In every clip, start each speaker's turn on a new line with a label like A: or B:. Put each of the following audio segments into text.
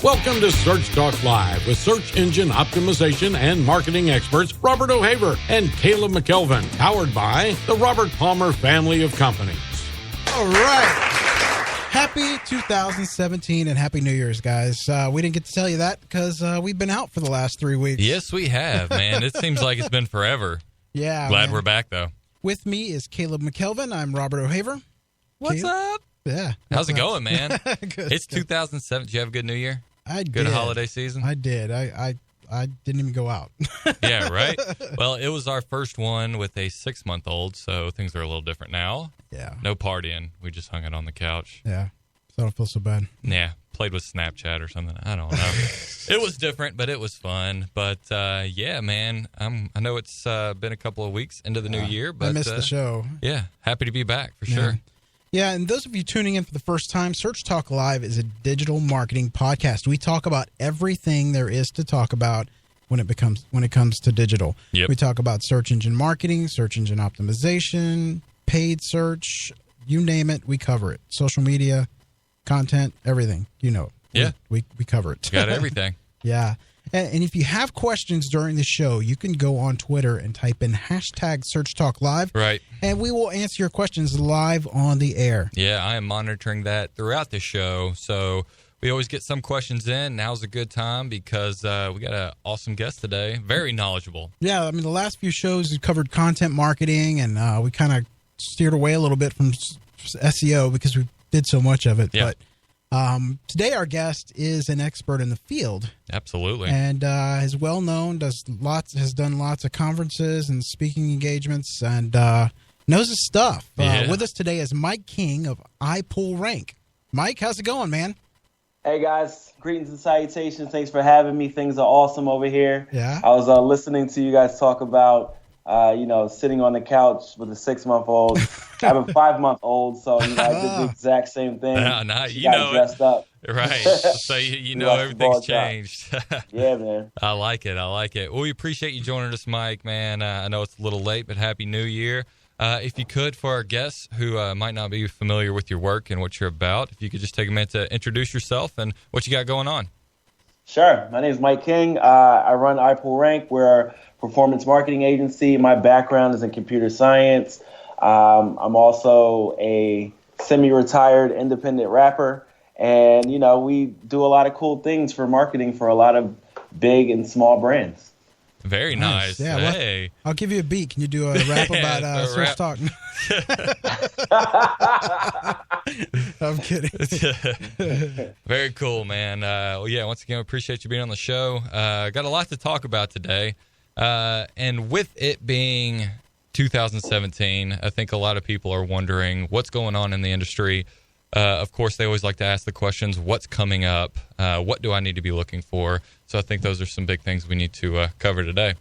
A: Welcome to Search Talk Live with search engine optimization and marketing experts Robert O'Haver and Caleb McKelvin, powered by the Robert Palmer family of companies.
B: All right. Happy 2017 and Happy New Year's, guys. We didn't get to tell you that because we've been out for the last 3 weeks.
C: Yes, we have, man. It seems like it's been forever.
B: Yeah.
C: Glad we're back, though.
B: With me is Caleb McKelvin. I'm Robert O'Haver.
C: What's up?
B: Yeah.
C: How's it going, man?
B: Good.
C: It's 2007. Did you have a good New Year?
B: I did.
C: Good holiday season?
B: I did. I didn't even go out.
C: Yeah, right? Well, it was our first one with a 6-month-old, so things are a little different now.
B: Yeah.
C: No partying. We just hung out on the couch.
B: Yeah. So I don't feel so bad.
C: Yeah. Played with Snapchat or something. I don't know. It was different, but it was fun. But, yeah, man, I know it's been a couple of weeks into the new year. But
B: I missed the show.
C: Yeah. Happy to be back, for sure.
B: Yeah, and those of you tuning in for the first time, Search Talk Live is a digital marketing podcast. We talk about everything there is to talk about when it comes to digital.
C: Yep.
B: We talk about search engine marketing, search engine optimization, paid search, you name it, we cover it. Social media, content, everything. You know it.
C: Yeah.
B: We cover it.
C: Got everything.
B: Yeah. And if you have questions during the show, you can go on Twitter and type in hashtag Search Talk Live.
C: Right.
B: And we will answer your questions live on the air.
C: Yeah, I am monitoring that throughout the show. So we always get some questions in. Now's a good time because we got an awesome guest today. Very knowledgeable. Yeah,
B: I mean, the last few shows we covered content marketing, and we kind of steered away a little bit from SEO because we did so much of it.
C: Yeah.
B: But today our guest is an expert in the field.
C: Absolutely.
B: And is well known, has done lots of conferences and speaking engagements, and knows his stuff.
C: Yeah.
B: With us today is Mike King of iPullRank. Mike, how's it going, man?
D: Hey guys, greetings and salutations. Thanks for having me. Things are awesome over here.
B: Yeah.
D: I was listening to you guys talk about, sitting on the couch with a 6-month-old. I have a 5-month-old, so I did the exact same thing.
C: You know,
D: dressed up.
C: Right. So you know everything's changed.
D: Yeah, man.
C: I like it. Well, we appreciate you joining us, Mike, man. I know it's a little late, but Happy New Year. If you could, for our guests who might not be familiar with your work and what you're about, if you could just take a minute to introduce yourself and what you got going on.
D: Sure. My name is Mike King. I run iPullRank. We're a performance marketing agency. My background is in computer science. I'm also a semi-retired independent rapper. And, we do a lot of cool things for marketing for a lot of big and small brands.
C: Very nice.
B: Yeah,
C: hey.
B: I'll give you a beat. Can you do a rap about Search Talk? I'm kidding.
C: Very cool, man. Once again, we appreciate you being on the show. Got a lot to talk about today. And with it being 2017, I think a lot of people are wondering what's going on in the industry. Of course, they always like to ask the questions, what's coming up? What do I need to be looking for? So I think those are some big things we need to cover today.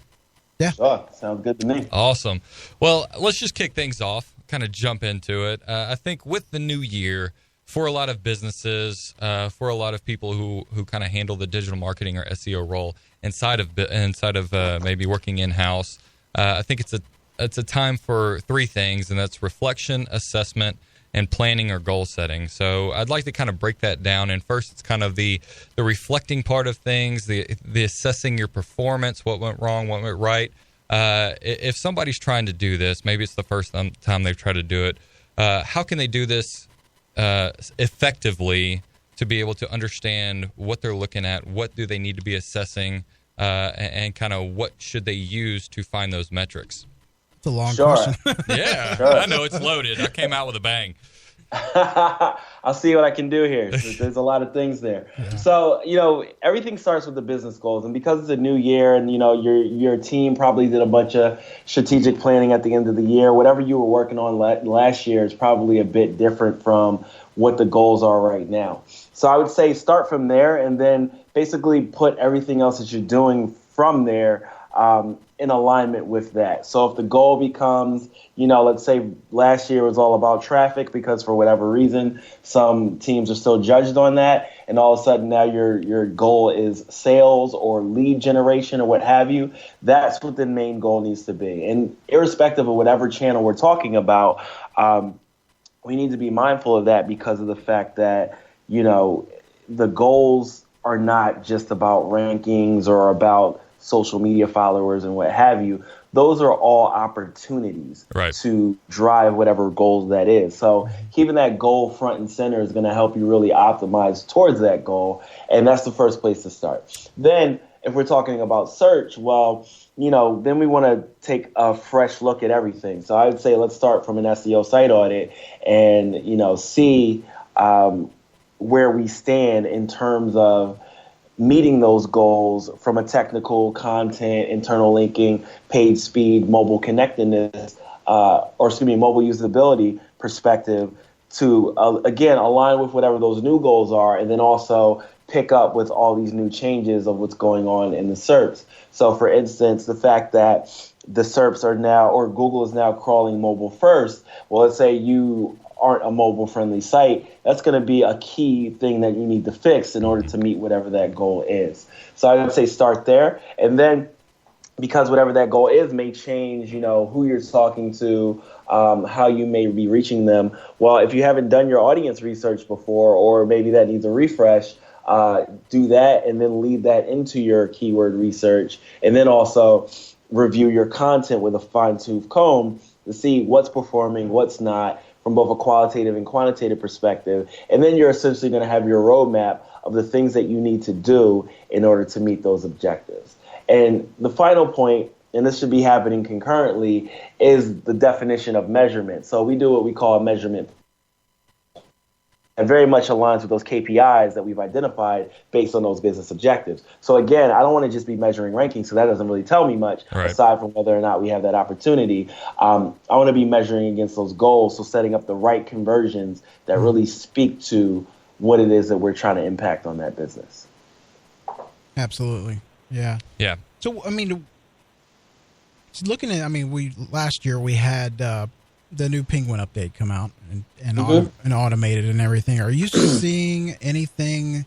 B: Yeah.
D: Sure. Sounds good to me.
C: Awesome. Well, let's just kick things off, kind of jump into it. I think with the new year, for a lot of businesses, for a lot of people who kind of handle the digital marketing or SEO role inside of maybe working in-house, I think it's a time for 3 things, and that's reflection, assessment, and planning or goal setting. So I'd like to kind of break that down. And first, it's kind of the reflecting part of things, the assessing your performance, what went wrong, what went right. If somebody's trying to do this, maybe it's the first time they've tried to do it, how can they do this effectively to be able to understand what they're looking at, what do they need to be assessing, and kind of what should they use to find those metrics?
B: It's a long question.
C: Yeah,
D: sure.
C: I know it's loaded. I came out with a bang.
D: I'll see what I can do here. There's a lot of things there. Yeah. So, everything starts with the business goals. And because it's a new year and, your team probably did a bunch of strategic planning at the end of the year, whatever you were working on last year is probably a bit different from what the goals are right now. So I would say start from there and then basically put everything else that you're doing from there in alignment with that. So if the goal becomes, let's say last year was all about traffic because for whatever reason, some teams are still judged on that. And all of a sudden now your goal is sales or lead generation or what have you. That's what the main goal needs to be. And irrespective of whatever channel we're talking about, we need to be mindful of that because of the fact that, the goals are not just about rankings or about social media followers and what have you. Those are all opportunities to drive whatever goals that is. So keeping that goal front and center is going to help you really optimize towards that goal. And that's the first place to start. Then if we're talking about search, well, then we want to take a fresh look at everything. So I would say let's start from an SEO site audit and, see where we stand in terms of meeting those goals from a technical, content, internal linking, page speed, mobile connectedness, mobile usability perspective to, again, align with whatever those new goals are, and then also pick up with all these new changes of what's going on in the SERPs. So, for instance, the fact that the SERPs are now, or Google is now crawling mobile first, well, let's say you aren't a mobile-friendly site, that's going to be a key thing that you need to fix in order to meet whatever that goal is. So I would say start there. And then because whatever that goal is may change, who you're talking to, how you may be reaching them. Well, if you haven't done your audience research before, or maybe that needs a refresh, do that and then lead that into your keyword research. And then also review your content with a fine-tooth comb to see what's performing, what's not, from both a qualitative and quantitative perspective. And then you're essentially going to have your roadmap of the things that you need to do in order to meet those objectives. And the final point, and this should be happening concurrently, is the definition of measurement. So we do what we call a measurement. And very much aligns with those KPIs that we've identified based on those business objectives. So again, I don't want to just be measuring rankings, so that doesn't really tell me much, aside from whether or not we have that opportunity. I want to be measuring against those goals, so setting up the right conversions that really speak to what it is that we're trying to impact on that business.
B: Absolutely. Yeah.
C: Yeah.
B: So, looking at, last year we had the new Penguin update come out and automated and everything. Are you seeing anything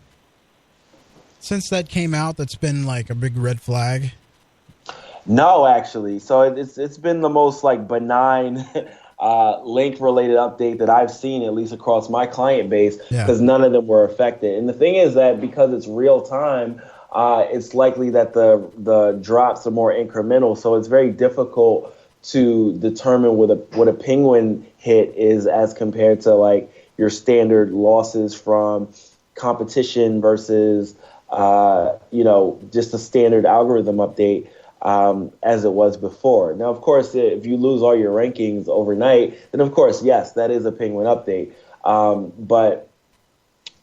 B: since that came out that's been like a big red flag?
D: No, actually. So it's been the most benign link related update that I've seen, at least across my client base, because none of them were affected. And the thing is that because it's real time, it's likely that the drops are more incremental. So it's very difficult to determine what a Penguin hit is as compared to your standard losses from competition versus just a standard algorithm update as it was before. Now, of course, if you lose all your rankings overnight, then of course, yes, that is a Penguin update.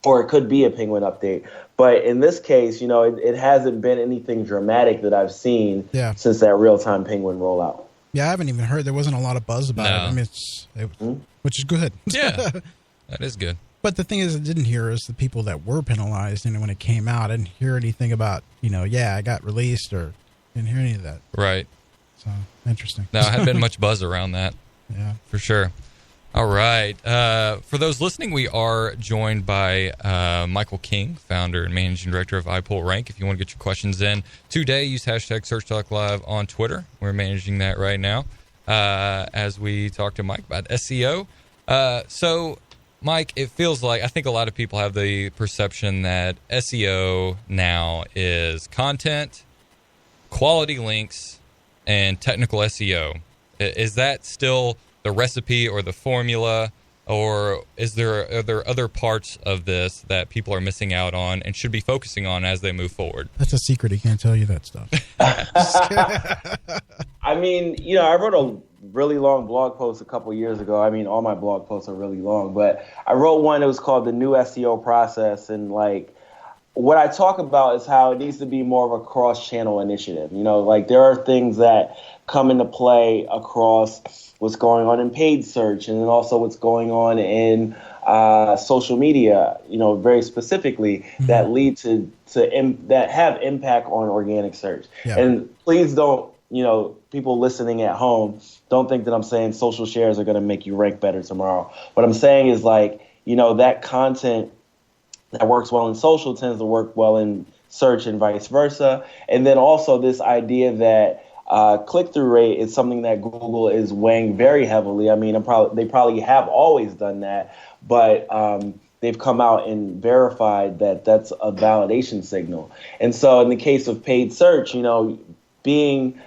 D: Or it could be a Penguin update. But in this case, it hasn't been anything dramatic that I've seen since that real-time Penguin rollout.
B: Yeah, I haven't even heard. There wasn't a lot of buzz about it. Which is good.
C: Yeah, that is good.
B: But the thing is, I didn't hear is the people that were penalized, and when it came out, I didn't hear anything about, I got released, or didn't hear any of that.
C: Right.
B: So, interesting.
C: No, hadn't been much buzz around that.
B: Yeah.
C: For sure. All right. For those listening, we are joined by Michael King, founder and managing director of iPullRank. If you want to get your questions in today, use hashtag SearchTalkLive on Twitter. We're managing that right now as we talk to Mike about SEO. So, Mike, it feels like I think a lot of people have the perception that SEO now is content, quality links, and technical SEO. Is that still the recipe or the formula, or are there other parts of this that people are missing out on and should be focusing on as they move forward?
B: That's a secret. He can't tell you that stuff.
D: I wrote a really long blog post a couple years ago. All my blog posts are really long, but I wrote one that was called The New SEO Process. And what I talk about is how it needs to be more of a cross-channel initiative. There are things that come into play across what's going on in paid search, and then also what's going on in social media, very specifically, that lead to that have impact on organic search. Yeah. And please don't, people listening at home, don't think that I'm saying social shares are going to make you rank better tomorrow. What I'm saying is that content that works well in social tends to work well in search and vice versa. And then also this idea that click-through rate is something that Google is weighing very heavily. They probably have always done that, but they've come out and verified that that's a validation signal. And so in the case of paid search, being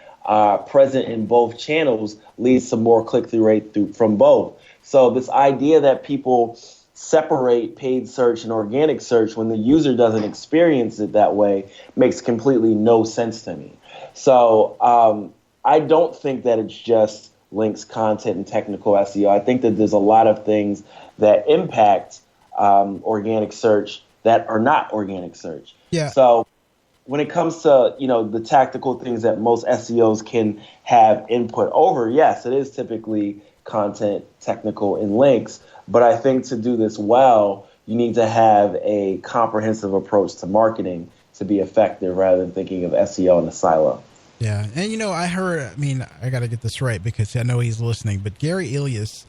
D: present in both channels leads to more click-through rate from both. So this idea that people separate paid search and organic search when the user doesn't experience it that way makes completely no sense to me. So I don't think that it's just links, content, and technical SEO. I think that there's a lot of things that impact organic search that are not organic search.
B: Yeah.
D: So when it comes to, the tactical things that most SEOs can have input over, yes, it is typically content, technical, and links. But I think to do this well, you need to have a comprehensive approach to marketing to be effective rather than thinking of SEO in a silo.
B: Yeah. And, I got to get this right because I know he's listening, but Gary Ilias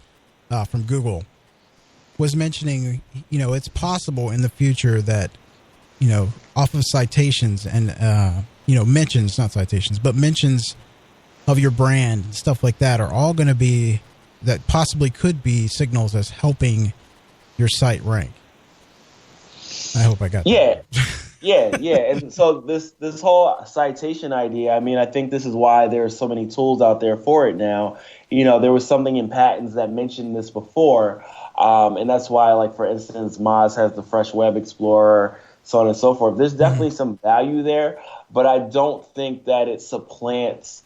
B: from Google was mentioning, it's possible in the future that, off of citations and, mentions, not citations, but mentions of your brand and stuff like that are all going to be, that possibly could be signals as helping your site rank. I hope I got that.
D: Yeah. And so this whole citation idea, I think this is why there's so many tools out there for it now. There was something in patents that mentioned this before. And that's why, like, for instance, Moz has the Fresh Web Explorer, so on and so forth. There's definitely some value there, but I don't think that it supplants,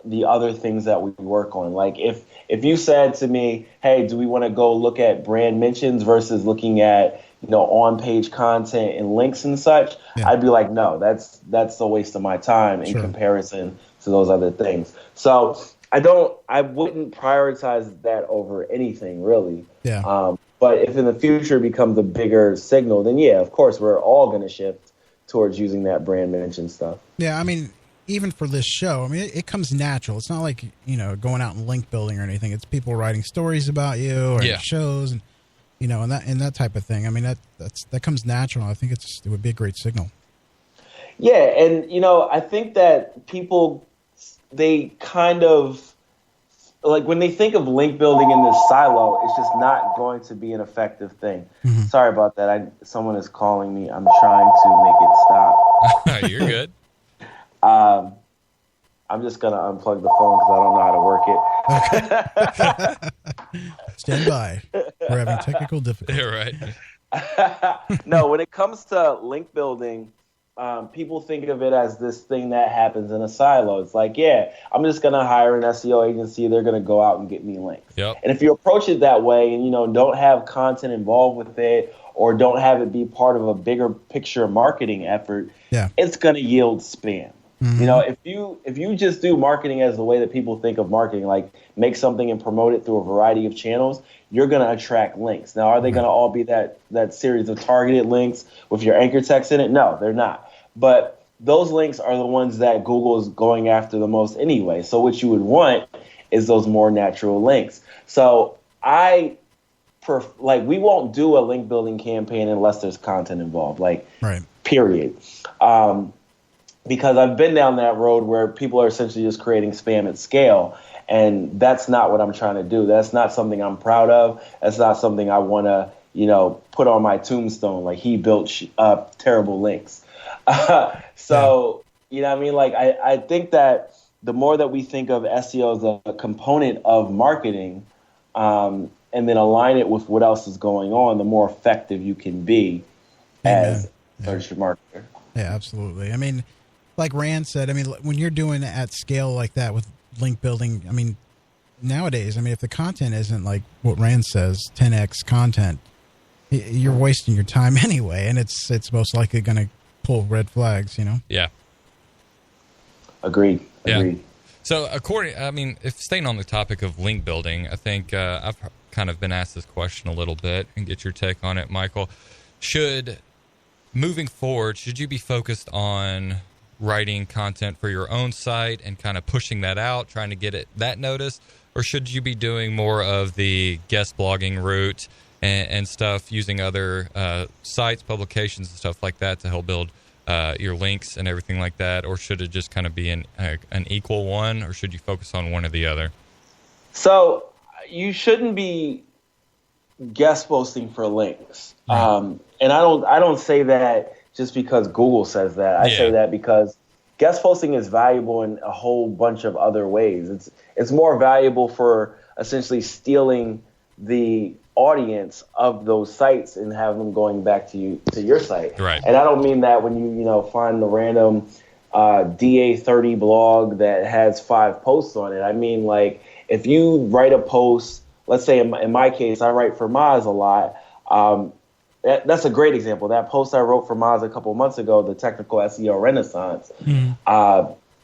D: the other things that we work on. Like if you said to me, hey, do we want to go look at brand mentions versus looking at, on-page content and links and such, I'd be like, no, that's a waste of my time in comparison to those other things. So I wouldn't prioritize that over anything really.
B: Yeah.
D: But if in the future it becomes a bigger signal, then of course we're all going to shift towards using that brand mention stuff.
B: Yeah. Even for this show, it comes natural. It's not like, going out and link building or anything. It's people writing stories about you or shows and, and that type of thing. That comes natural. I think it would be a great signal.
D: Yeah. And, I think that people, they kind of, like, when they think of link building in this silo, it's just not going to be an effective thing. Mm-hmm. Sorry about that. Someone is calling me. I'm trying to make it stop.
C: You're good.
D: I'm just going to unplug the phone because I don't know how to work
B: it. Stand by. We're having technical difficulties.
C: Yeah, right.
D: No, when it comes to link building, people think of it as this thing that happens in a silo. It's like, I'm just going to hire an SEO agency. They're going to go out and get me links.
C: Yep.
D: And if you approach it that way and, don't have content involved with it or don't have it be part of a bigger picture marketing effort, it's going to yield spam. Mm-hmm. If you just do marketing as the way that people think of marketing, like make something and promote it through a variety of channels, you're going to attract links. Now, are they going to all be that series of targeted links with your anchor text in it? No, they're not. But those links are the ones that Google is going after the most anyway. So what you would want is those more natural links. So we won't do a link building campaign unless there's content involved, period. Because I've been down that road where people are essentially just creating spam at scale. And that's not what I'm trying to do. That's not something I'm proud of. That's not something I want to, put on my tombstone. Like, he built terrible links. So, I think that the more that we think of SEO as a component of marketing, and then align it with what else is going on, the more effective you can be as a search marketer.
B: Yeah, absolutely. Like Rand said, when you're doing it at scale like that with link building, nowadays, if the content isn't like what Rand says, 10x content, you're wasting your time anyway, and it's most likely going to pull red flags,
C: Yeah.
D: Agreed.
C: Yeah. So if staying on the topic of link building, I think I've kind of been asked this question a little bit and get your take on it, Michael. Moving forward, should you be focused on writing content for your own site and kind of pushing that out, trying to get that noticed, or should you be doing more of the guest blogging route and stuff, using other sites, publications, and stuff like that to help build your links and everything like that, or should it just kind of be an equal one, or should you focus on one or the other?
D: So you shouldn't be guest posting for links.
B: Right.
D: And I don't say that just because Google says that. I say that because guest posting is valuable in a whole bunch of other ways. It's more valuable for essentially stealing the audience of those sites and have them going back to your site.
C: Right.
D: And I don't mean that when you find the random DA30 blog that has 5 posts on it. I mean, like, if you write a post, let's say in my case, I write for Moz a lot. That's a great example. That post I wrote for Moz a couple of months ago, the technical SEO Renaissance,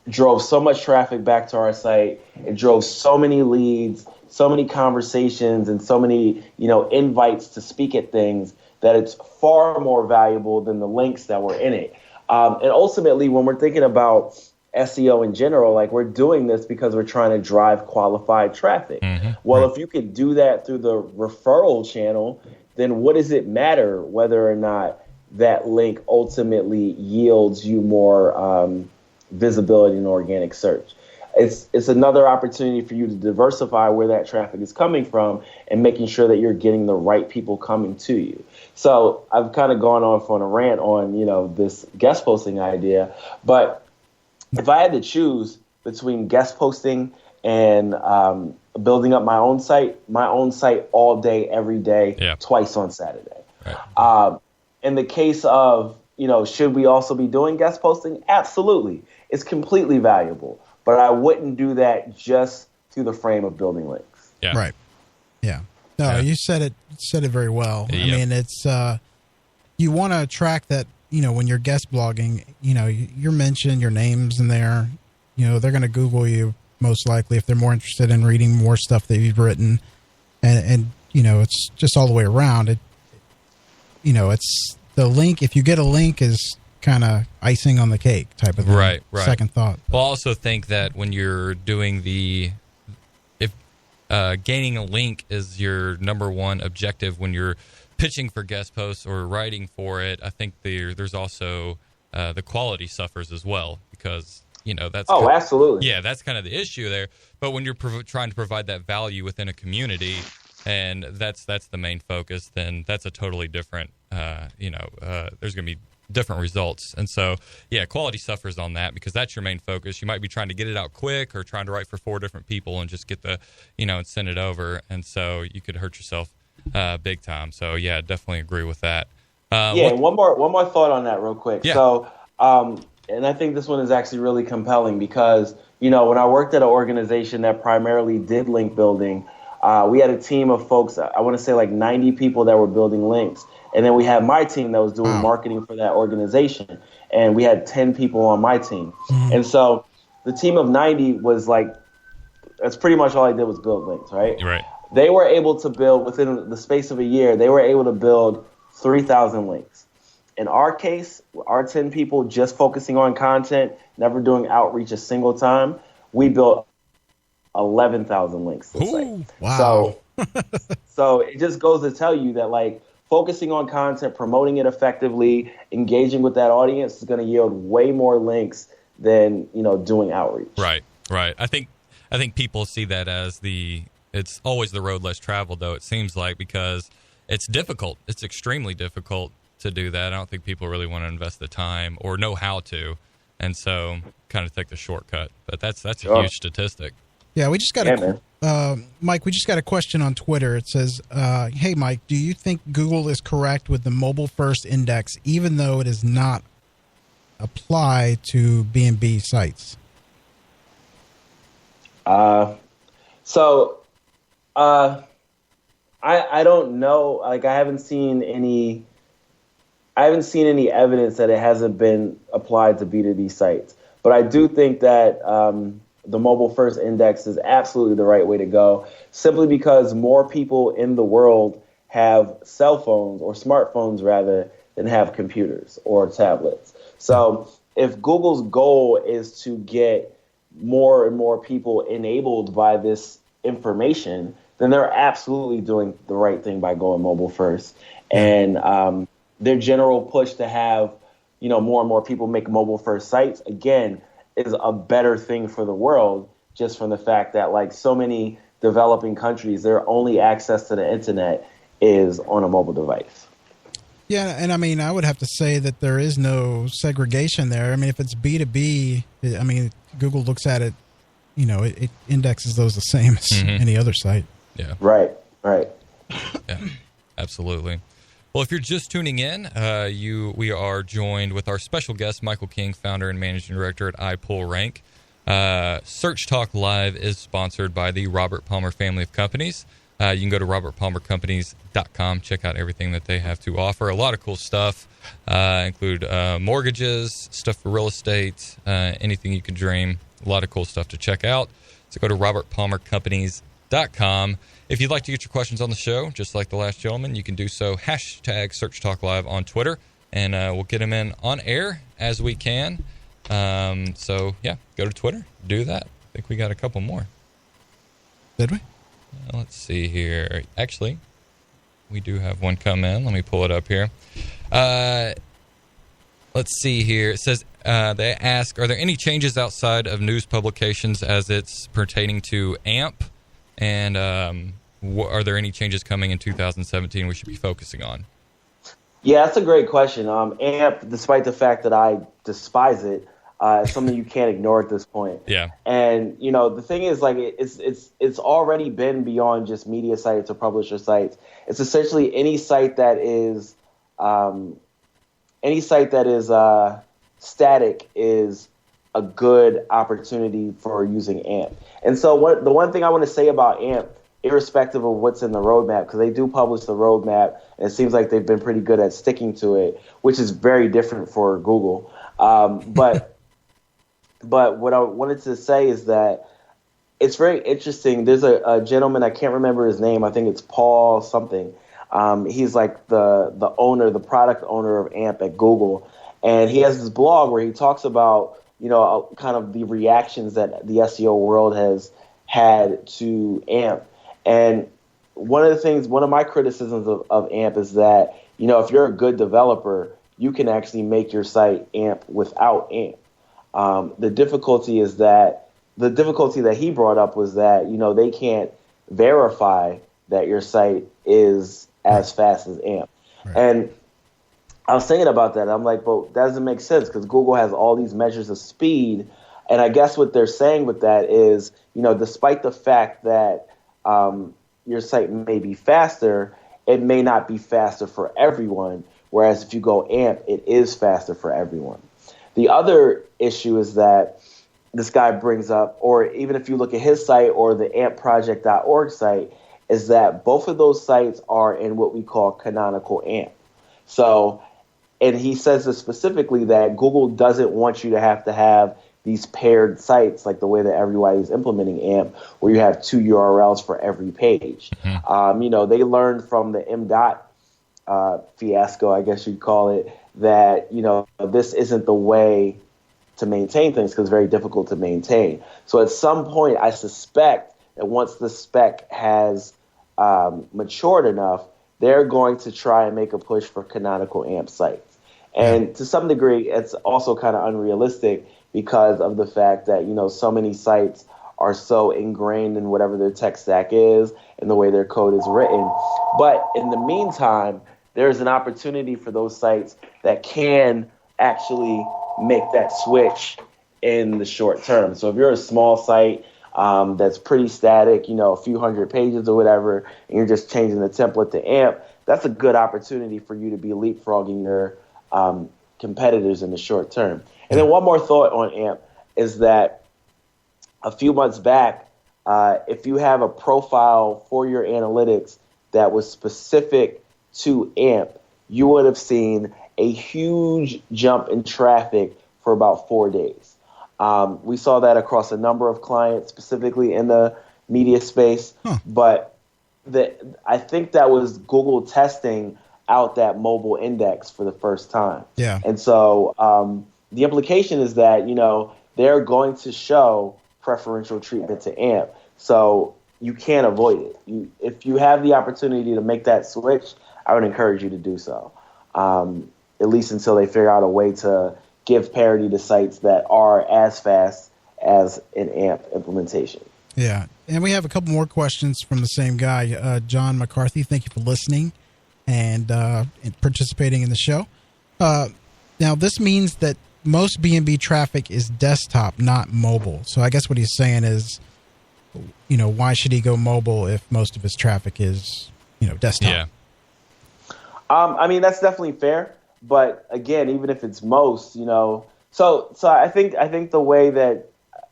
D: drove so much traffic back to our site. It drove so many leads, so many conversations, and so many, invites to speak at things that it's far more valuable than the links that were in it. And ultimately, when we're thinking about SEO in general, like, we're doing this because we're trying to drive qualified traffic. Well, if you could do that through the referral channel, then what does it matter whether or not that link ultimately yields you more visibility in organic search? It's another opportunity for you to diversify where that traffic is coming from and making sure that you're getting the right people coming to you. So I've kind of gone off on a rant on, this guest posting idea, but if I had to choose between guest posting and building up my own site all day, every day, twice on Saturday. Right. In the case of, should we also be doing guest posting? Absolutely. It's completely valuable, but I wouldn't do that just through the frame of building links.
C: Yeah.
B: Right. Yeah. No, you said it very well.
C: Yep.
B: I mean, it's, you want to track that, when you're guest blogging, you're mentioned, your name's in there, they're going to Google you most likely if they're more interested in reading more stuff that you've written. And it's just all the way around. It's the link. If you get a link is kind of icing on the cake type of thing.
C: Right.
B: Second thought.
C: Well, I also think that when you're doing if gaining a link is your number one objective when you're pitching for guest posts or writing for it, I think there's also the quality suffers as well because that's
D: absolutely.
C: Yeah, that's kind of the issue there. But when you're trying to provide that value within a community, and that's the main focus, then that's a totally different. There's going to be different results, and so quality suffers on that because that's your main focus. You might be trying to get it out quick or trying to write for 4 different people and just get the and send it over, and so you could hurt yourself big time. So definitely agree with that.
D: One more thought on that real quick.
C: Yeah.
D: So and I think this one is actually really compelling because when I worked at an organization that primarily did link building, we had a team of folks, I want to say like 90 people that were building links. And then we had my team that was doing marketing for that organization. And we had 10 people on my team. And so the team of 90 was like, that's pretty much all I did was build links, right?
C: Right.
D: They were able to build, within the space of a year, they were able to build 3,000 links. In our case, our 10 people just focusing on content, never doing outreach a single time, we built 11,000 links.
B: Ooh, wow.
D: So it just goes to tell you that, like, focusing on content, promoting it effectively, engaging with that audience is going to yield way more links than, doing outreach.
C: Right. I think people see that as it's always the road less traveled, though, it seems like, because it's difficult. It's extremely difficult to do that. I don't think people really want to invest the time or know how to, and so kind of take the shortcut. But that's a huge statistic.
B: Yeah, we just got Mike, we just got a question on Twitter. It says, hey, Mike, do you think Google is correct with the mobile first index, even though it does not apply to B&B sites?
D: I don't know. Like, I haven't seen any evidence that it hasn't been applied to B2B sites. But I do think that the mobile first index is absolutely the right way to go, simply because more people in the world have cell phones, or smartphones rather, than have computers or tablets. So if Google's goal is to get more and more people enabled by this information, then they're absolutely doing the right thing by going mobile first. And their general push to have, more and more people make mobile first sites, again, is a better thing for the world, just from the fact that, like, so many developing countries, their only access to the internet is on a mobile device.
B: Yeah, and I mean, I would have to say that there is no segregation there. I mean, if it's B2B, I mean, Google looks at it, you know, it indexes those the same as any other site.
C: Yeah.
D: Right.
C: Yeah, absolutely. Well, if you're just tuning in, we are joined with our special guest, Michael King, founder and managing director at iPullRank. Search Talk Live is sponsored by the Robert Palmer family of companies. You can go to robertpalmercompanies.com, check out everything that they have to offer. A lot of cool stuff, include mortgages, stuff for real estate, anything you can dream. A lot of cool stuff to check out. So go to robertpalmercompanies.com. If you'd like to get your questions on the show, just like the last gentleman, you can do so. Hashtag Search Talk Live on Twitter, and we'll get them in on air as we can. So, yeah, go to Twitter. Do that. I think we got a couple more.
B: Did we?
C: Let's see here. Actually, we do have one come in. Let me pull it up here. Let's see here. It says, they ask, are there any changes outside of news publications as it's pertaining to AMP? And are there any changes coming in 2017 we should be focusing on?
D: Yeah, that's a great question. AMP, despite the fact that I despise it, is something you can't ignore at this point.
C: Yeah.
D: And, you know, the thing is, like, it's already been beyond just media sites or publisher sites. It's essentially any site that is static is a good opportunity for using AMP. And so the one thing I want to say about AMP, irrespective of what's in the roadmap, because they do publish the roadmap, and it seems like they've been pretty good at sticking to it, which is very different for Google. But what I wanted to say is that it's very interesting. There's a gentleman, I can't remember his name. I think it's Paul something. He's like the product owner of AMP at Google. And he has this blog where he talks about, you know, kind of the reactions that the SEO world has had to AMP. And one of my criticisms of AMP is that, you know, if you're a good developer, you can actually make your site AMP without AMP. The difficulty that he brought up was that, you know, they can't verify that your site is as fast as AMP. Right. And I was thinking about that. I'm like, but that doesn't make sense because Google has all these measures of speed. And I guess what they're saying with that is, you know, despite the fact that your site may be faster, it may not be faster for everyone. Whereas if you go AMP, it is faster for everyone. The other issue is that this guy brings up, or even if you look at his site or the ampproject.org site, is that both of those sites are in what we call canonical AMP. So, and he says this specifically that Google doesn't want you to have these paired sites like the way that everybody is implementing AMP, where you have 2 URLs for every page. Mm-hmm. You know, they learned from the M.dot fiasco, I guess you'd call it, that, you know, this isn't the way to maintain things because it's very difficult to maintain. So at some point, I suspect that once the spec has matured enough, they're going to try and make a push for canonical AMP sites. And to some degree, it's also kind of unrealistic because of the fact that, you know, so many sites are so ingrained in whatever their tech stack is and the way their code is written. But in the meantime, there's an opportunity for those sites that can actually make that switch in the short term. So if you're a small site that's pretty static, you know, a few hundred pages or whatever, and you're just changing the template to AMP, that's a good opportunity for you to be leapfrogging your competitors in the short term. And then one more thought on AMP is that a few months back, if you have a profile for your analytics that was specific to AMP, you would have seen a huge jump in traffic for about 4 days. We saw that across a number of clients, specifically in the media space. But I think that was Google testing out that mobile index for the first time. Yeah. And so the implication is that, you know, they're going to show preferential treatment to AMP. So you can't avoid it. If you have the opportunity to make that switch, I would encourage you to do so, at least until they figure out a way to give parity to sites that are as fast as an AMP implementation.
B: Yeah. And we have a couple more questions from the same guy, John McCarthy. Thank you for listening and participating in the show. Now, this means that most B&B traffic is desktop, not mobile. So I guess what he's saying is, why should he go mobile if most of his traffic is, desktop?
C: Yeah.
D: I mean, that's definitely fair. But again, even if it's most, so I think the way that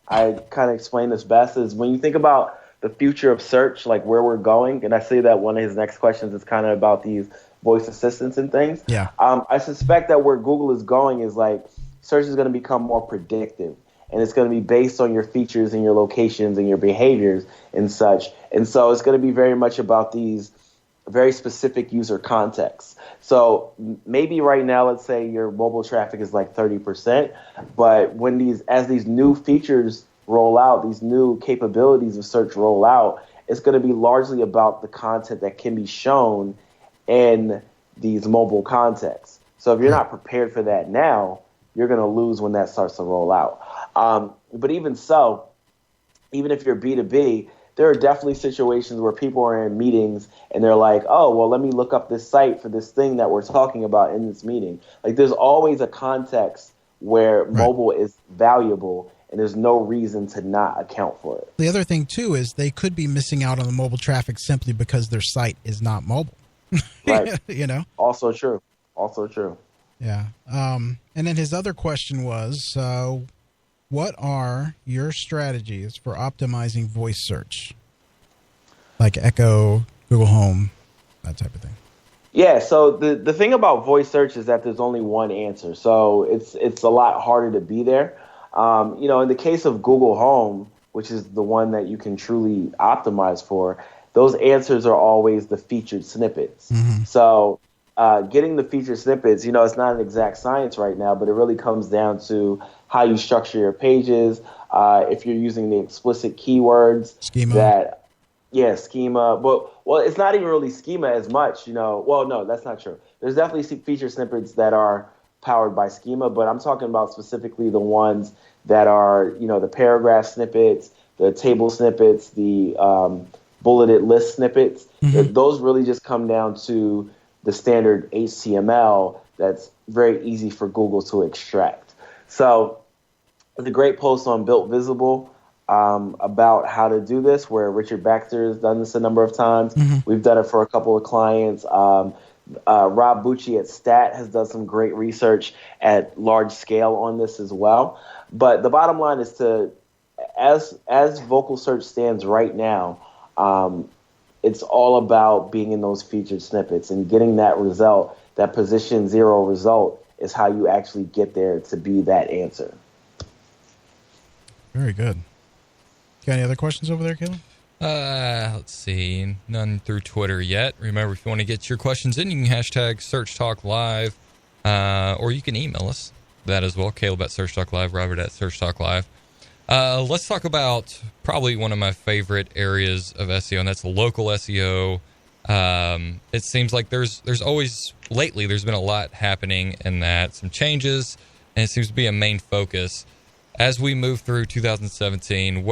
D: I kind of explain this best is when you think about the future of search, like where we're going, and I see that one of his next questions is kind of about these voice assistants and things.
B: Yeah.
D: I suspect that where Google is going is like search is going to become more predictive, and it's going to be based on your features and your locations and your behaviors and such. And so it's going to be very much about these very specific user contexts. So maybe right now, let's say your mobile traffic is like 30%, but as these new features roll out, these new capabilities of search roll out, it's going to be largely about the content that can be shown in these mobile contexts. So if you're not prepared for that now, you're going to lose when that starts to roll out. But even so, even if you're B2B, there are definitely situations where people are in meetings and they're like, oh, well, let me look up this site for this thing that we're talking about in this meeting. Like there's always a context where mobile is valuable and there's no reason to not account for it.
B: The other thing, too, is they could be missing out on the mobile traffic simply because their site is not mobile.
D: Right.
B: Also
D: true.
B: Yeah. And then his other question was, what are your strategies for optimizing voice search? Like Echo, Google Home, that type of thing.
D: Yeah, so the thing about voice search is that there's only one answer. So it's a lot harder to be there. In the case of Google Home, which is the one that you can truly optimize for, those answers are always the featured snippets. Mm-hmm. So getting the featured snippets, it's not an exact science right now, but it really comes down to how you structure your pages. If you're using the explicit keywords, schema. Schema. Well, it's not even really schema as much, Well, no, that's not true. There's definitely feature snippets that are powered by schema, but I'm talking about specifically the ones that are, the paragraph snippets, the table snippets, the bulleted list snippets. Mm-hmm. Those really just come down to the standard HTML that's very easy for Google to extract. So there's a great post on Built Visible about how to do this, where Richard Baxter has done this a number of times. Mm-hmm. We've done it for a couple of clients. Rob Bucci at Stat has done some great research at large scale on this as well. But the bottom line is as vocal search stands right now, it's all about being in those featured snippets and getting that result. That position 0 result is how you actually get there to be that answer.
B: Very good. Got any other questions over there, Caleb?
C: Let's see. None through Twitter yet. Remember, if you want to get your questions in, you can hashtag Search Talk Live, or you can email us that as well. Caleb at Search Talk Live, Robert at Search Talk Live. Let's talk about probably one of my favorite areas of SEO, and that's local SEO. It seems like there's always, lately, there's been a lot happening in that, some changes, and it seems to be a main focus. As we move through 2017,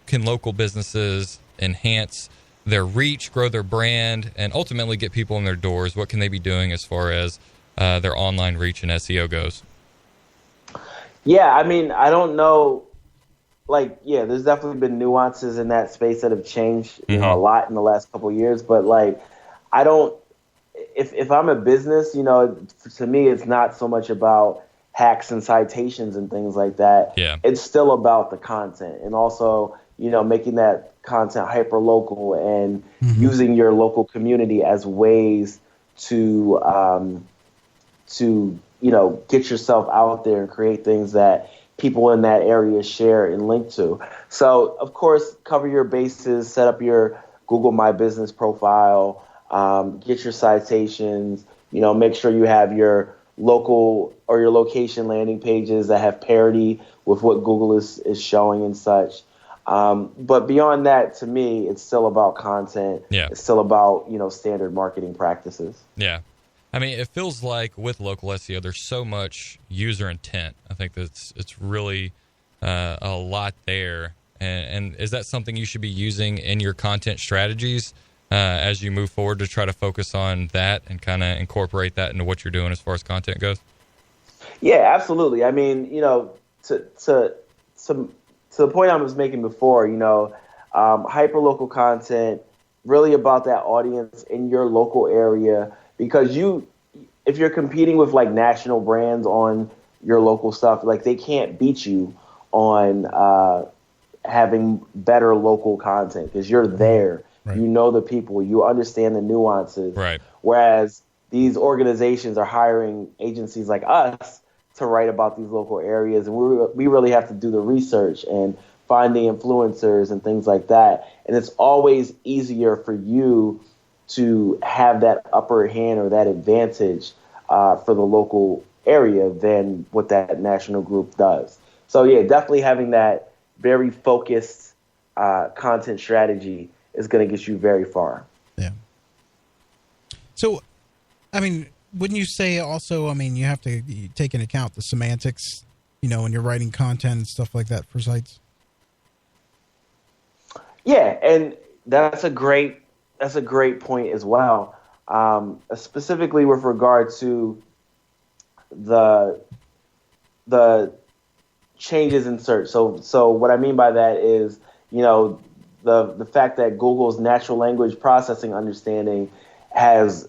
C: can local businesses enhance their reach, grow their brand, and ultimately get people in their doors? What can they be doing as far as their online reach and SEO goes?
D: Yeah, I mean, I don't know. There's definitely been nuances in that space that have changed, a lot in the last couple of years. But I don't. If I'm a business, to me, it's not so much about hacks and citations and things like that.
C: Yeah.
D: It's still about the content, and also, making that content hyper local and using your local community as ways to get yourself out there and create things that people in that area share and link to. So, of course, cover your bases, set up your Google My Business profile, get your citations, make sure you have your local or your location landing pages that have parity with what Google is showing and such. But beyond that, to me, it's still about content.
C: Yeah.
D: It's still about, standard marketing practices.
C: Yeah. I mean, it feels like with local SEO, there's so much user intent. I think it's really a lot there And is that something you should be using in your content strategies as you move forward to try to focus on that and kind of incorporate that into what you're doing as far as content goes?
D: Yeah, absolutely. I mean, to the point I was making before, hyperlocal content, really about that audience in your local area, because if you're competing with like national brands on your local stuff, like they can't beat you on having better local content because you're there. Right. You know the people, you understand the nuances.
C: Right.
D: Whereas these organizations are hiring agencies like us to write about these local areas, and we really have to do the research and find the influencers and things like that. And it's always easier for you to have that upper hand or that advantage for the local area than what that national group does. So yeah, definitely having that very focused content strategy is going to get you very far.
B: Yeah. So, I mean, wouldn't you say also, I mean, you have to take into account the semantics, when you're writing content and stuff like that for sites?
D: Yeah, and that's a great point as well. Specifically with regard to the changes in search. So what I mean by that is, the fact that Google's natural language processing understanding has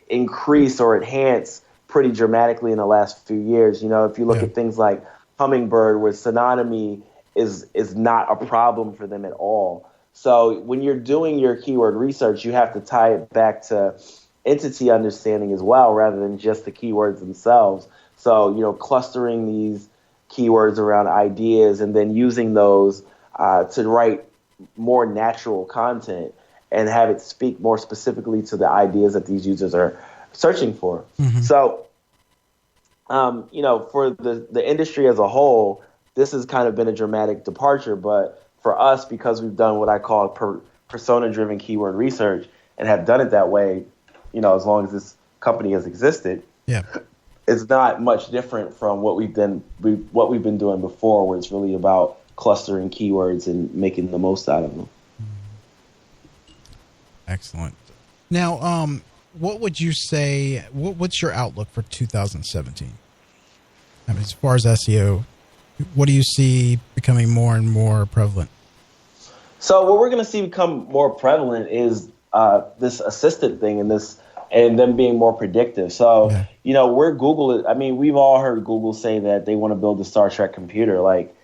D: increased or enhanced pretty dramatically in the last few years. If you look at things like Hummingbird, where synonymy is not a problem for them at all. So when you're doing your keyword research, you have to tie it back to entity understanding as well, rather than just the keywords themselves. So, clustering these keywords around ideas and then using those to write more natural content and have it speak more specifically to the ideas that these users are searching for. Mm-hmm. So, for the industry as a whole, this has kind of been a dramatic departure. But for us, because we've done what I call persona-driven keyword research and have done it that way, as long as this company has existed, it's not much different from what we've been doing before, where it's really about clustering keywords and making the most out of them.
B: Excellent. Now, what would you say, what's your outlook for 2017? I mean, as far as SEO, what do you see becoming more and more prevalent?
D: So what we're going to see become more prevalent is this assistant thing and them being more predictive. So, where Google is, I mean, we've all heard Google say that they want to build a Star Trek computer. Like,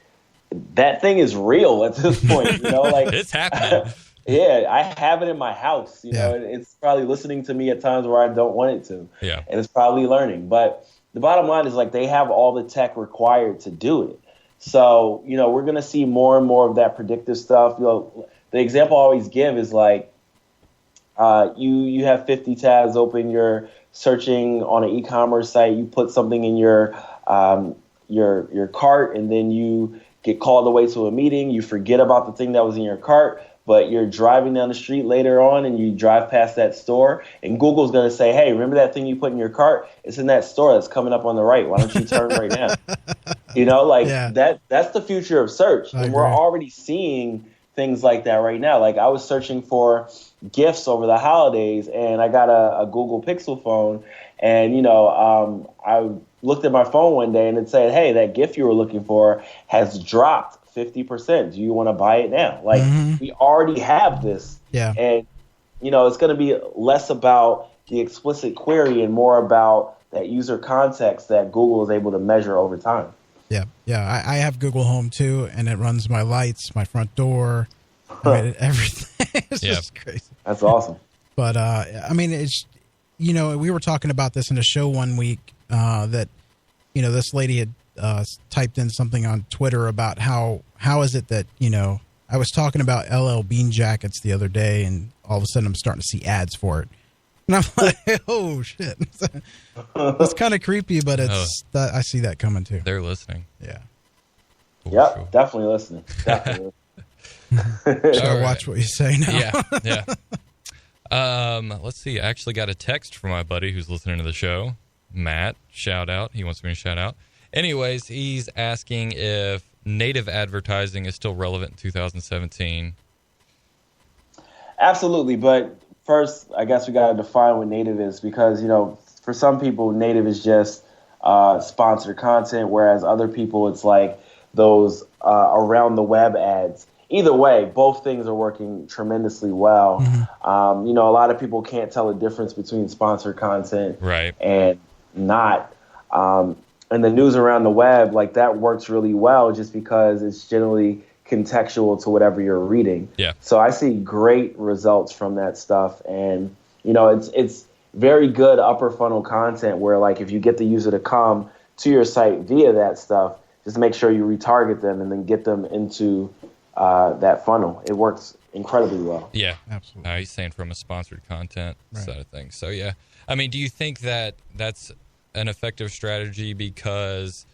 D: that thing is real at this point, like
C: it's happening.
D: Yeah, I have it in my house, it's probably listening to me at times where I don't want it to.
C: Yeah. And
D: it's probably learning. But the bottom line is, like, they have all the tech required to do it. So, we're going to see more and more of that predictive stuff. The example I always give is like, you have 50 tabs open, you're searching on an e-commerce site, you put something in your cart, and then you get called away to a meeting, you forget about the thing that was in your cart, but you're driving down the street later on and you drive past that store, and Google's going to say, hey, remember that thing you put in your cart? It's in that store that's coming up on the right. Why don't you turn right now? That's the future of search. And we're already seeing things like that right now. Like, I was searching for gifts over the holidays, and I got a Google Pixel phone, and, I looked at my phone one day and it said, hey, that gift you were looking for has dropped 50%. Do you want to buy it now? Like, we already have this. Yeah. And, it's going to be less about the explicit query and more about that user context that Google is able to measure over time.
B: Yeah. Yeah. I have Google Home too, and it runs my lights, my front door, everything. It's just crazy.
D: That's awesome.
B: But, I mean, it's, we were talking about this in a show one week, that, this lady had typed in something on Twitter about how is it that, I was talking about LL Bean jackets the other day, and all of a sudden I'm starting to see ads for it. And I'm like, oh, shit. It's kind of creepy, but I see that coming too.
C: They're listening.
B: Yeah.
D: Yep, definitely listening. Definitely listening.
B: Should I watch what you say now?
C: Yeah. Let's see. I actually got a text from my buddy who's listening to the show. Matt, shout out. He wants me to shout out. Anyways, he's asking if native advertising is still relevant in 2017.
D: Absolutely, but first, I guess we got to define what native is, because, for some people, native is just sponsored content, whereas other people, it's like those around the web ads. Either way, both things are working tremendously well. Mm-hmm. A lot of people can't tell the difference between sponsored content and not. And the news around the web, like, that works really well just because it's generally contextual to whatever you're reading.
C: Yeah.
D: So I see great results from that stuff. And, it's very good upper funnel content where, like, if you get the user to come to your site via that stuff, just make sure you retarget them and then get them into that funnel. It works incredibly well.
C: Yeah,
B: absolutely.
C: He's saying from a sponsored content side of things. So, yeah. I mean, do you think that that's an effective strategy because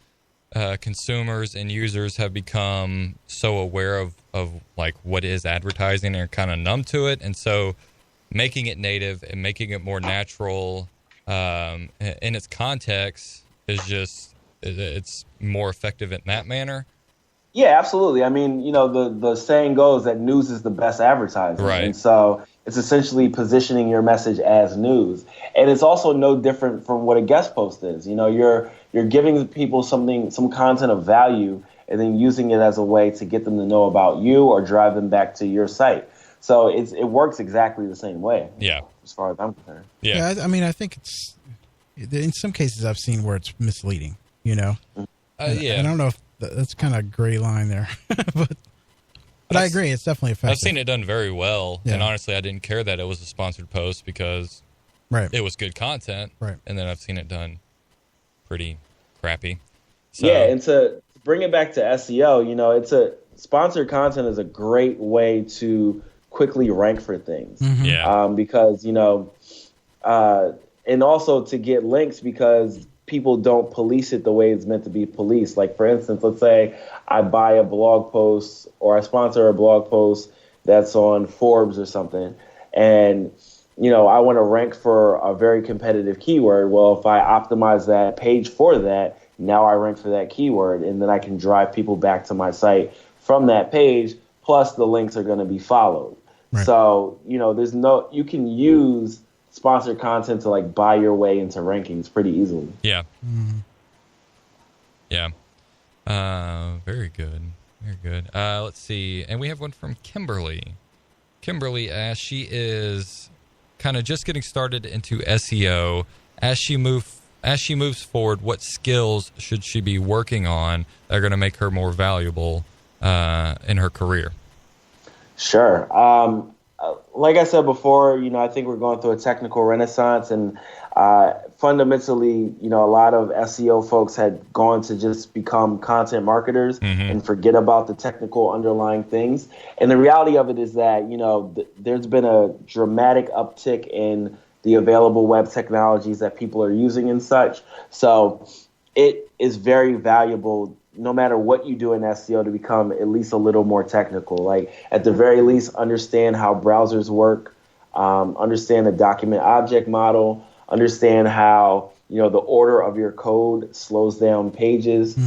C: consumers and users have become so aware of like what is advertising and are kind of numb to it, and so making it native and making it more natural in its context is just, it's more effective in that manner?
D: Yeah, absolutely. I mean, the saying goes that news is the best advertising.
C: Right.
D: And so it's essentially positioning your message as news. And it's also no different from what a guest post is. You're giving people some content of value and then using it as a way to get them to know about you or drive them back to your site. So it works exactly the same way.
C: Yeah.
D: As far as I'm concerned.
B: Yeah. I mean, I think it's, in some cases I've seen where it's misleading,
C: Yeah.
B: I don't know if that's kind of a gray line there, but I agree. It's definitely effective.
C: I've seen it done very well.
B: Yeah.
C: And honestly, I didn't care that it was a sponsored post because it was good content.
B: Right.
C: And then I've seen it done pretty crappy. So,
D: yeah. And to bring it back to SEO, it's sponsored content is a great way to quickly rank for things.
B: Mm-hmm.
C: Yeah.
D: Because, and also to get links because people don't police it the way it's meant to be policed. Like, for instance, let's say I buy a blog post or I sponsor a blog post that's on Forbes or something. And, I want to rank for a very competitive keyword. Well, if I optimize that page for that, now I rank for that keyword, and then I can drive people back to my site from that page. Plus the links are going to be followed. Right. So, you can use sponsored content to, like, buy your way into rankings pretty easily.
C: Yeah. Mm-hmm. Yeah. Very good. Very good. Let's see. And we have one from Kimberly. Kimberly asks, she is kind of just getting started into SEO. As she moves forward, what skills should she be working on that are going to make her more valuable in her career?
D: Sure. Like I said before, I think we're going through a technical renaissance, and fundamentally, a lot of SEO folks had gone to just become content marketers and forget about the technical underlying things. And the reality of it is that, there's been a dramatic uptick in the available web technologies that people are using and such. So it is very valuable, no matter what you do in SEO, to become at least a little more technical. Like, at the very least, understand how browsers work, understand the document object model, understand how, the order of your code slows down pages,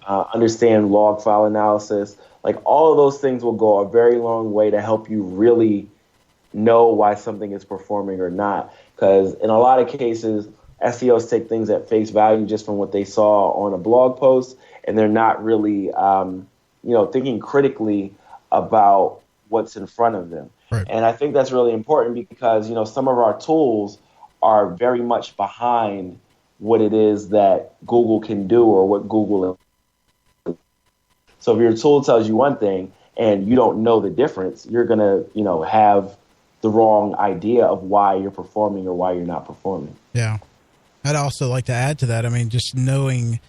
D: understand log file analysis. Like, all of those things will go a very long way to help you really know why something is performing or not. Because in a lot of cases, SEOs take things at face value just from what they saw on a blog post, and they're not really, thinking critically about what's in front of them. Right. And I think that's really important because, some of our tools are very much behind what it is that Google can do or what Google is. So if your tool tells you one thing and you don't know the difference, you're going to, have the wrong idea of why you're performing or why you're not performing.
B: Yeah. I'd also like to add to that. I mean, just knowing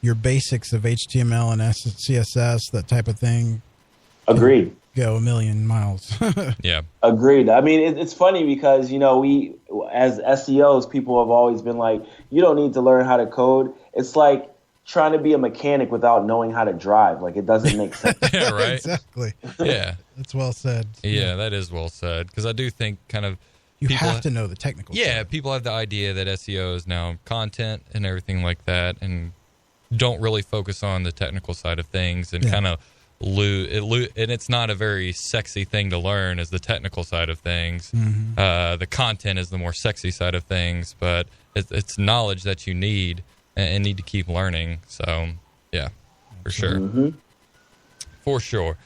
B: your basics of HTML and CSS, that type of thing.
D: Agreed.
B: Go a million miles.
C: Yeah.
D: Agreed. I mean, it's funny because, we, as SEOs, people have always been like, you don't need to learn how to code. It's like trying to be a mechanic without knowing how to drive. Like, it doesn't make sense.
C: Yeah, right.
B: Exactly.
C: Yeah.
B: That's well said.
C: Yeah, that is well said. Because I do think kind of
B: you have to know the technical
C: stuff.
B: side.
C: People have the idea that SEO is now content and everything like that. And don't really focus on the technical side of things and kind of lose it. And it's not a very sexy thing to learn as the technical side of things. The content is the more sexy side of things, but it's knowledge that you need and need to keep learning. So, yeah, for sure. For sure.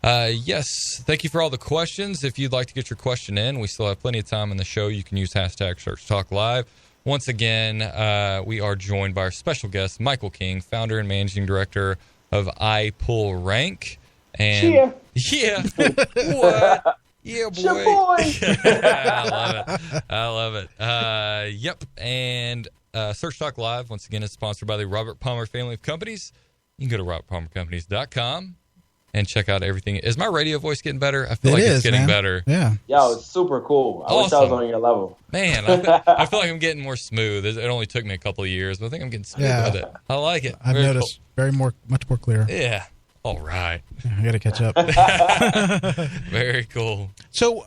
C: Yes, thank you for all the questions. If you'd like to get your question in, we still have plenty of time in the show. You can use hashtag Search Talk Live. Once again, we are joined by our special guest, Michael King, founder and managing director of iPullRank. And what? Yeah, boy. I love it. Yep. And Search Talk Live, once again, is sponsored by the Robert Palmer family of companies. You can go to robertpalmercompanies.com and check out everything. Is my radio voice getting better? I feel it's getting better.
B: Yeah.
D: Yo, it's super cool. I wish I was on your level.
C: Man, I feel like I'm getting more smooth. It only took me a couple of years, but I think I'm getting smooth with it. I like it.
B: I've noticed much more clear.
C: Yeah. All right.
B: I got to catch up.
C: Very cool.
B: So,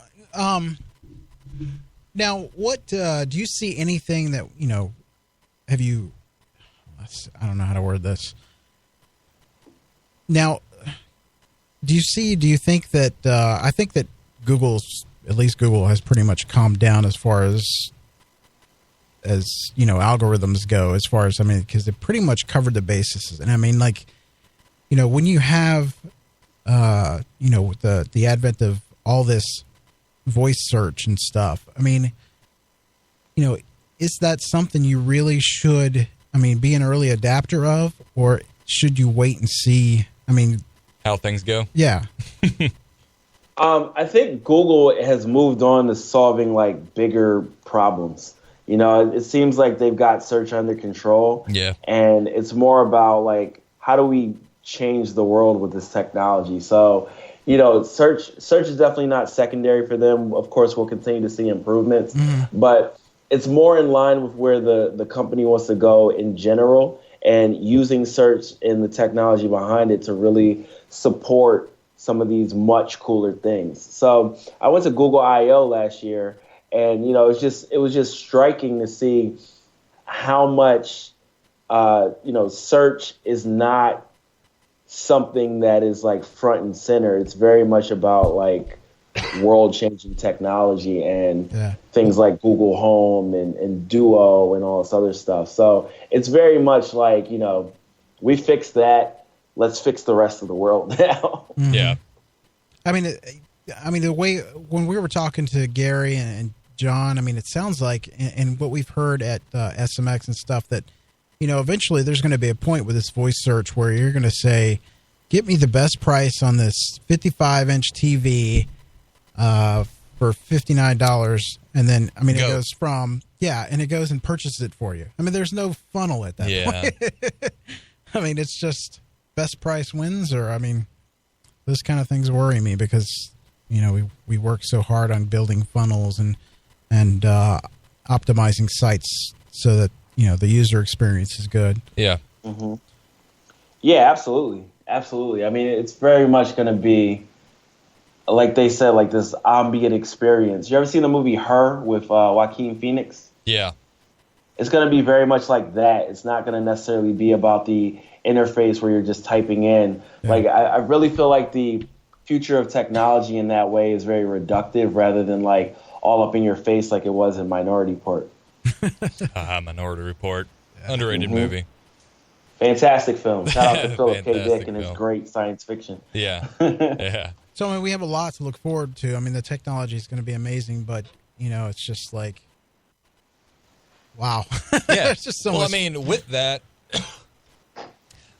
B: now what, do you see anything that, I don't know how to word this. Now, do you think that, I think that Google has pretty much calmed down as far as algorithms go, because they pretty much covered the bases. And I mean, when you have, the advent of all this voice search and stuff, I mean, is that something you really should, be an early adapter of, or should you wait and see,
C: how things go?
B: Yeah.
D: I think Google has moved on to solving bigger problems. It seems like they've got search under control.
C: Yeah.
D: And it's more about how do we change the world with this technology? So, search is definitely not secondary for them. Of course, we'll continue to see improvements, but it's more in line with where the company wants to go in general, and using search and the technology behind it to really support some of these much cooler things. So I went to Google I/O last year, and it was just striking to see how much search is not something that is front and center. It's very much about world-changing technology and things like Google Home and Duo and all this other stuff. So it's very much we fixed that. Let's fix the rest of the world now.
C: Yeah.
B: I mean, the way when we were talking to Gary and John, it sounds like, and what we've heard at SMX and stuff, that eventually there's going to be a point with this voice search where you're going to say, "Get me the best price on this 55-inch TV for $59," and then it goes from and it goes and purchases it for you. There's no funnel at that point. It's just best price wins, or those kind of things worry me because we work so hard on building funnels and optimizing sites so that the user experience is good.
C: Yeah.
D: Mm-hmm. Yeah, absolutely. It's very much going to be, like they said, this ambient experience. You ever seen the movie Her with Joaquin Phoenix?
C: Yeah.
D: It's going to be very much like that. It's not going to necessarily be about the interface where you're just typing in. Yeah. I really feel like the future of technology in that way is very reductive rather than all up in your face like it was in Minority Report.
C: Minority Report. Underrated movie.
D: Fantastic film. Shout out to Philip K. Dick and his great science fiction.
C: Yeah. Yeah.
B: So we have a lot to look forward to. The technology is going to be amazing, but it's just wow.
C: Yeah.
B: It's just so much.
C: With that,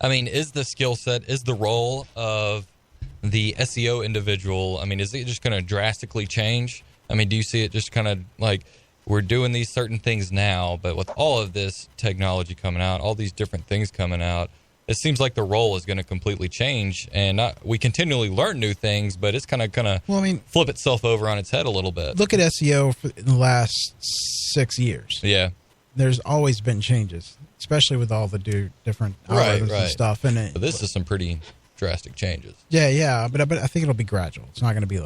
C: is the skill set, is the role of the SEO individual, is it just going to drastically change? Do you see it just kind of we're doing these certain things now, but with all of this technology coming out, all these different things coming out, it seems like the role is going to completely change, and we continually learn new things, but it's kind of flip itself over on its head a little bit.
B: Look at SEO in the last 6 years.
C: Yeah.
B: There's always been changes, especially with all the different algorithms and stuff. And
C: but this is some pretty drastic changes.
B: Yeah, but I think it'll be gradual. It's not going to be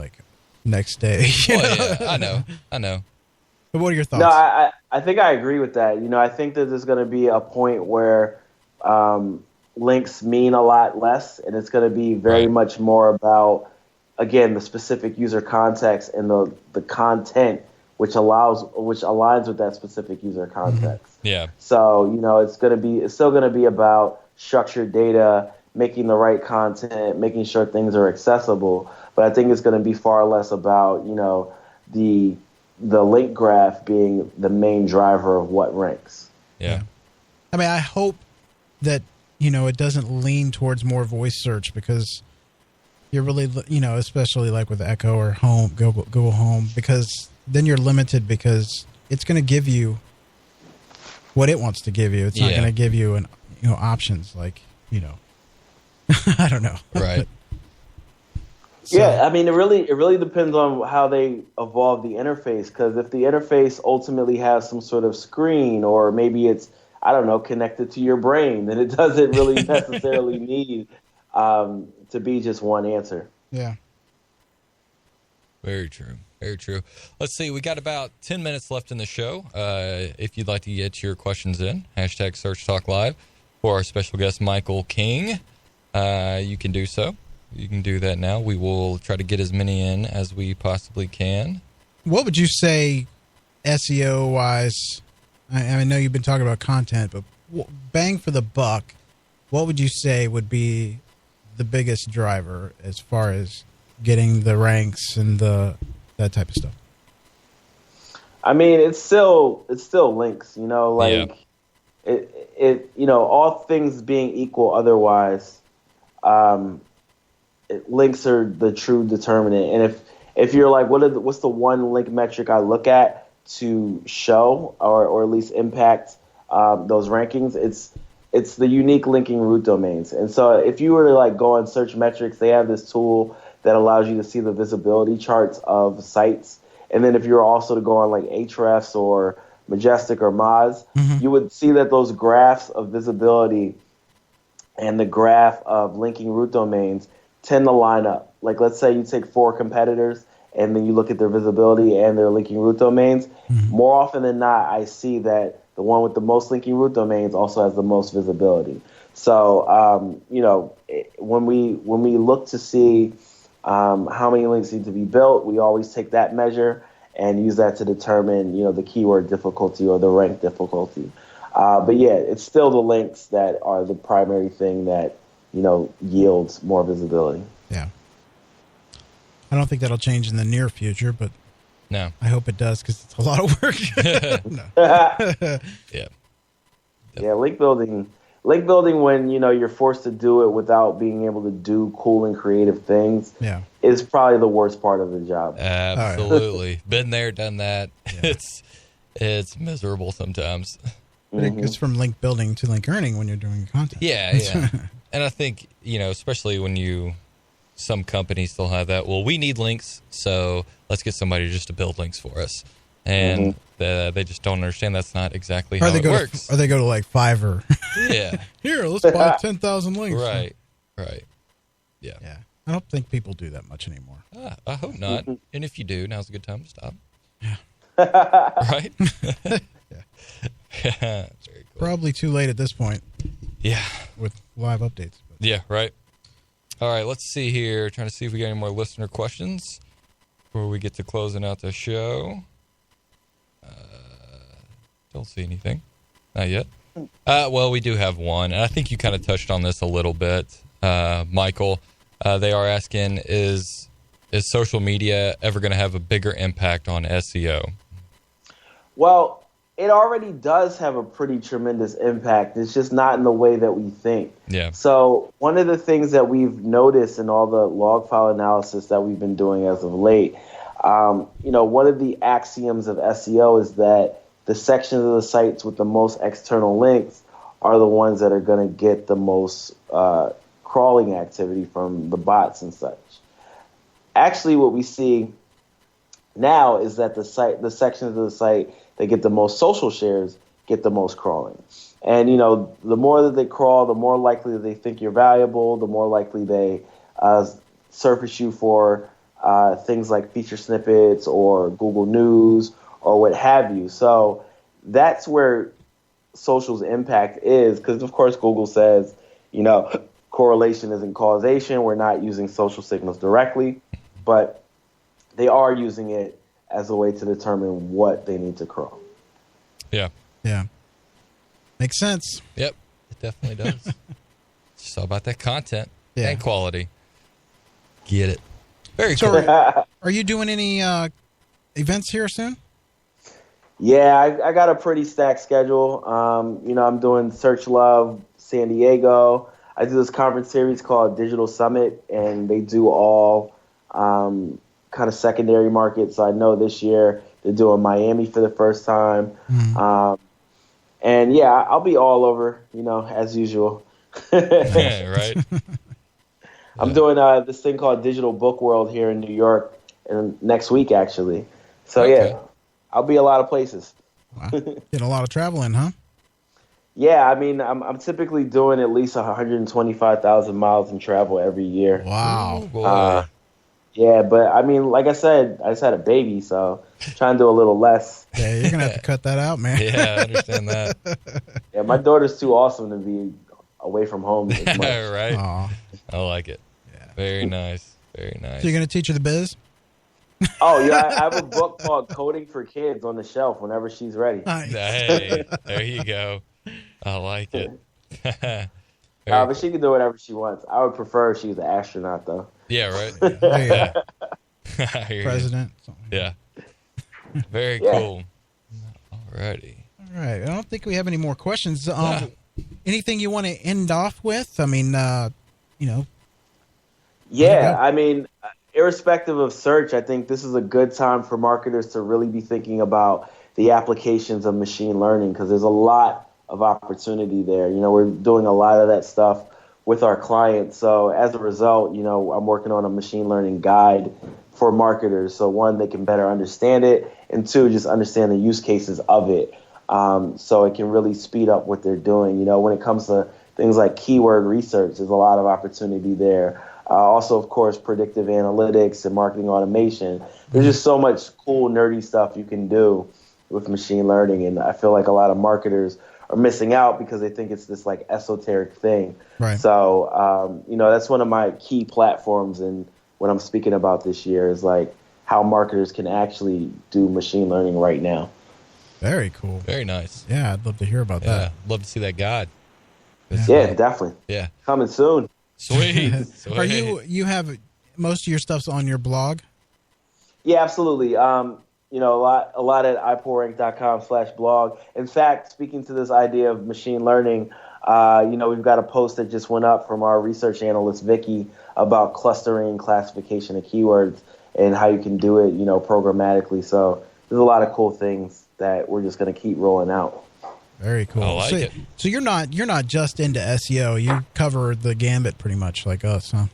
B: next day.
C: Yeah, I know.
B: But what are your thoughts?
D: No, I think I agree with that. I think that there's going to be a point where links mean a lot less, and it's going to be very much more about, again, the specific user context and the content which aligns with that specific user context.
C: Yeah.
D: So, it's still going to be about structured data, making the right content, making sure things are accessible. But I think it's going to be far less about, the link graph being the main driver of what ranks.
C: Yeah.
B: I mean, I hope that, it doesn't lean towards more voice search, because you're really, especially like with Echo or Home, Google Home, because then you're limited, because it's going to give you what it wants to give you. It's not going to give you options like, I don't know.
C: Right.
D: So, yeah, I mean, it really depends on how they evolve the interface, because if the interface ultimately has some sort of screen, or maybe it's, I don't know, connected to your brain, then it doesn't really necessarily need to be just one answer.
B: Yeah.
C: Very true. Very true. Let's see. We got about 10 minutes left in the show. If you'd like to get your questions in, hashtag Search Talk Live for our special guest, Michael King, you can do so. You can do that now. We will try to get as many in as we possibly can.
B: What would you say SEO-wise? I know you've been talking about content, but bang for the buck, what would you say would be the biggest driver as far as getting the ranks and that type of stuff?
D: I mean, it's still links, all things being equal otherwise, links are the true determinant. And if you're like, what's the one link metric I look at to show or at least impact those rankings, it's the unique linking root domains. And so if you were to like go on Search Metrics, they have this tool that allows you to see the visibility charts of sites. And then if you were also to go on like Ahrefs or Majestic or Moz, you would see that those graphs of visibility and the graph of linking root domains tend to line up. Like, let's say you take 4 competitors and then you look at their visibility and their linking root domains. More often than not, I see that the one with the most linking root domains also has the most visibility. So, when we look to see how many links need to be built, we always take that measure and use that to determine, the keyword difficulty or the rank difficulty. But yeah, it's still the links that are the primary thing that, yields more visibility.
B: Yeah. I don't think that'll change in the near future, but
C: no,
B: I hope it does, because it's a lot of work.
C: Yeah.
D: Yeah, link building when, you're forced to do it without being able to do cool and creative things is probably the worst part of the job.
C: Absolutely. Been there, done that. Yeah. It's miserable sometimes.
B: But it goes from link building to link earning when you're doing content.
C: Yeah. And I think, especially when some companies still have that, well, we need links, so let's get somebody just to build links for us. And they just don't understand that's not exactly how it works.
B: Or they go to like Fiverr.
C: Yeah.
B: Here, let's buy 10,000 links.
C: Right. Yeah.
B: I don't think people do that much anymore.
C: I hope not. And if you do, now's a good time to stop.
B: Yeah.
C: Right? Yeah. Very cool.
B: Probably too late at this point.
C: Yeah.
B: With live updates. But.
C: Yeah, right. All right, let's see here. Trying to see if we got any more listener questions before we get to closing out the show. Don't see anything. Not yet. Well, we do have one, and I think you kind of touched on this a little bit, Michael. They are asking, is social media ever going to have a bigger impact on SEO?
D: Well, it already does have a pretty tremendous impact. It's just not in the way that we think.
C: Yeah.
D: So one of the things that we've noticed in all the log file analysis that we've been doing as of late, one of the axioms of SEO is that the sections of the sites with the most external links are the ones that are going to get the most crawling activity from the bots and such. Actually, what we see now is that the sections of the site that get the most social shares get the most crawling. And, the more that they crawl, the more likely that they think you're valuable, the more likely they surface you for things like feature snippets or Google News or what have you. So that's where social's impact is, because of course Google says, correlation isn't causation. We're not using social signals directly, but they are using it as a way to determine what they need to crawl.
C: Yeah.
B: Yeah. Makes sense.
C: Yep. It definitely does. It's just all about that content
B: Yeah.
C: and quality. Get it. Very
B: So
C: cool.
B: are you doing any events here soon?
D: Yeah, I got a pretty stacked schedule. I'm doing Search Love San Diego. I do this conference series called Digital Summit, and they do all kind of secondary markets. So I know this year they're doing Miami for the first time. And yeah, I'll be all over, as usual.
C: Right.
D: I'm doing this thing called Digital Book World here in New York next week, actually. So yeah, I'll be a lot of places.
B: Wow. Getting a lot of traveling, huh?
D: Yeah, I mean, I'm typically doing at least 125,000 miles in travel every year.
B: Wow.
C: Ooh, boy.
D: Yeah, but I mean, like I said, I just had a baby, so I'm trying to do a little less.
B: Yeah, you're going to have to cut that out, man.
C: Yeah, I understand that.
D: Yeah, my daughter's too awesome to be away from home as much.
C: Right.
B: Aw.
C: I like it.
B: Yeah.
C: Very nice. Very nice.
B: So you're going to teach her the biz?
D: Oh, yeah, I have a book called Coding for Kids on the shelf whenever she's ready.
B: Nice.
C: Hey, there you go. I like it.
D: But she can do whatever she wants. I would prefer if she was an astronaut, though.
C: Yeah, right.
B: There you go.
C: I hear you.
B: President.
C: Yeah. Very
D: Yeah.
C: cool. Alrighty.
B: All right. I don't think we have any more questions. Anything you want to end off with? I mean,
D: Yeah, I mean, irrespective of search, I think this is a good time for marketers to really be thinking about the applications of machine learning, because there's a lot of opportunity there. We're doing a lot of that stuff with our clients. So as a result, I'm working on a machine learning guide for marketers. So one, they can better understand it, and two, just understand the use cases of it. So it can really speed up what they're doing. When it comes to things like keyword research, there's a lot of opportunity there. Also, of course, predictive analytics and marketing automation. There's just so much cool, nerdy stuff you can do with machine learning. And I feel like a lot of marketers are missing out because they think it's this like esoteric thing.
B: Right.
D: So, that's one of my key platforms. And what I'm speaking about this year is like how marketers can actually do machine learning right now.
B: very cool.
C: Very nice.
B: Yeah, I'd love to hear about
C: Yeah.
B: that.
C: Love to see that guide.
D: Yeah, definitely.
C: Yeah.
D: Coming soon.
C: Sweet.
B: Are you have most of your stuff's on your blog?
D: Yeah, absolutely. A lot at iPullRank.com/blog. In fact, speaking to this idea of machine learning, we've got a post that just went up from our research analyst, Vicky, about clustering and classification of keywords and how you can do it, programmatically. So there's a lot of cool things that we're just going to keep rolling out.
B: Very cool.
C: I like it.
B: So you're not just into SEO. You cover the gambit pretty much like us, huh?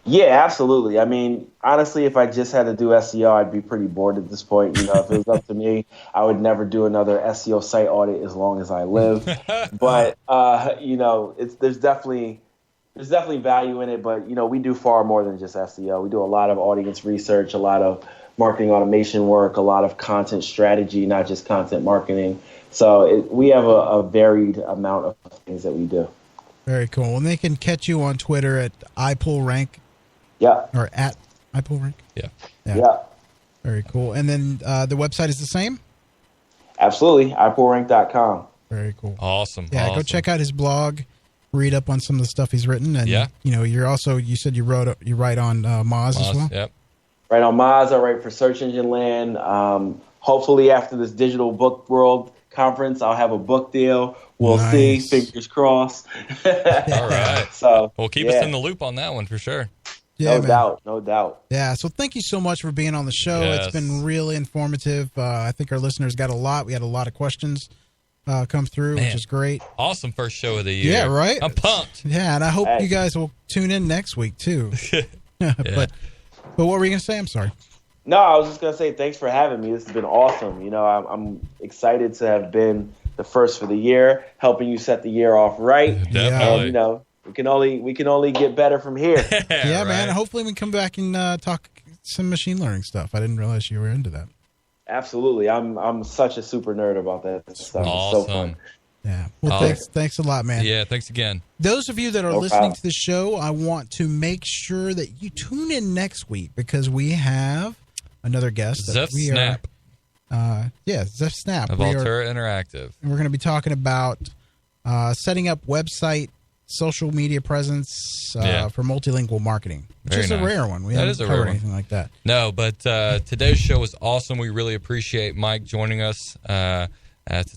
D: Yeah, absolutely. I mean, honestly, if I just had to do SEO, I'd be pretty bored at this point. If it was up to me, I would never do another SEO site audit as long as I live. But there's definitely value in it. But we do far more than just SEO. We do a lot of audience research, a lot of marketing automation work, a lot of content strategy, not just content marketing. So we have a varied amount of things that we do.
B: Very cool. And they can catch you on Twitter at iPullRank.
D: Yeah.
B: Or at iPullRank.
D: Yeah.
B: Very cool. And then the website is the same?
D: Absolutely. iPullRank.com.
B: Very cool.
C: Awesome.
B: Yeah,
C: awesome.
B: go check out his blog, read up on some of the stuff he's written. And, you said you write on Moz as well?
C: Yep.
D: Right on Moz, I write for Search Engine Land. Hopefully after this Digital Book World conference, I'll have a book deal. We'll see. Fingers crossed.
C: All right.
D: So,
C: Well, keep us in the loop on that one for sure.
B: Yeah,
D: No doubt.
B: Yeah, so thank you so much for being on the show.
C: Yes.
B: It's been really informative. I think our listeners got a lot. We had a lot of questions come through, which is great.
C: Awesome first show of the year.
B: Yeah, right?
C: I'm pumped.
B: Yeah, and I hope you guys will tune in next week, too. But what were you going to say? I'm sorry.
D: No, I was just going to say thanks for having me. This has been awesome. I'm excited to have been the first for the year, helping you set the year off right.
C: Definitely.
D: And, we can only get better from here.
B: Yeah, man. Hopefully we can come back and talk some machine learning stuff. I didn't realize you were into that.
D: Absolutely. I'm such a super nerd about that stuff.
C: Awesome.
D: It's so fun.
B: Yeah. Well, thanks a lot, man.
C: Yeah, thanks again.
B: Those of you that are listening to the show, I want to make sure that you tune in next week because we have another guest.
C: Zeph Snap.
B: Zeph Snap.
C: Of Altura Interactive.
B: And we're going to be talking about setting up website, social media presence for multilingual marketing, which is a rare one. We haven't covered anything like that.
C: No, but today's show was awesome. We really appreciate Mike joining us to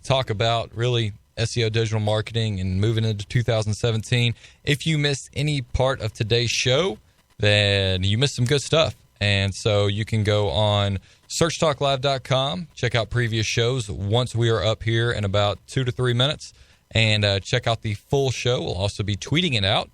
C: talk about really SEO digital marketing and moving into 2017. If you missed any part of today's show, then you missed some good stuff. And so you can go on searchtalklive.com, check out previous shows once we are up here in about 2 to 3 minutes, and check out the full show. We'll also be tweeting it out,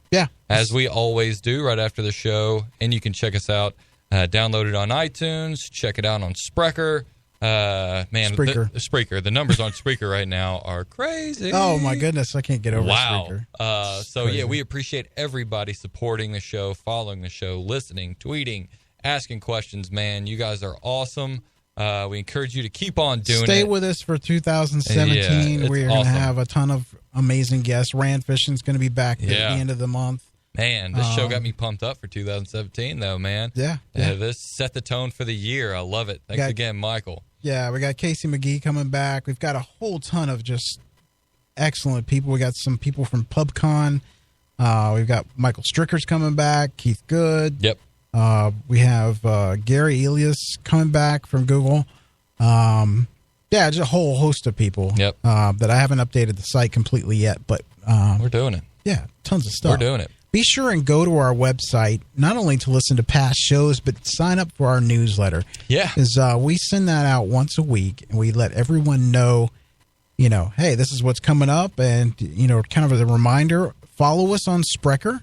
C: as we always do right after the show. And you can check us out, download it on iTunes, check it out on Spreaker. Spreaker. The numbers on Spreaker right now are crazy.
B: Oh my goodness, I can't get over Spreaker.
C: So yeah, we appreciate everybody supporting the show, following the show, listening, tweeting, asking questions. Man, you guys are awesome. We encourage you to keep on doing it.
B: Stay with us for 2017. We're going to have a ton of amazing guests. Rand Fishing's going to be back at the end of the month.
C: Man, this show got me pumped up for 2017, though, man.
B: Yeah.
C: This set the tone for the year. I love it. Thanks again, Michael.
B: Yeah, we got Casey McGee coming back. We've got a whole ton of just excellent people. We got some people from PubCon. We've got Michael Stricker's coming back. Keith Good.
C: Yep.
B: We have Gary Elias coming back from Google. Just a whole host of people that I haven't updated the site completely yet, but
C: we're doing it.
B: Yeah, tons of stuff.
C: We're doing it.
B: Be sure and go to our website, not only to listen to past shows, but sign up for our newsletter.
C: Yeah.
B: Because we send that out once a week, and we let everyone know, hey, this is what's coming up, and, kind of as a reminder, follow us on Spreaker.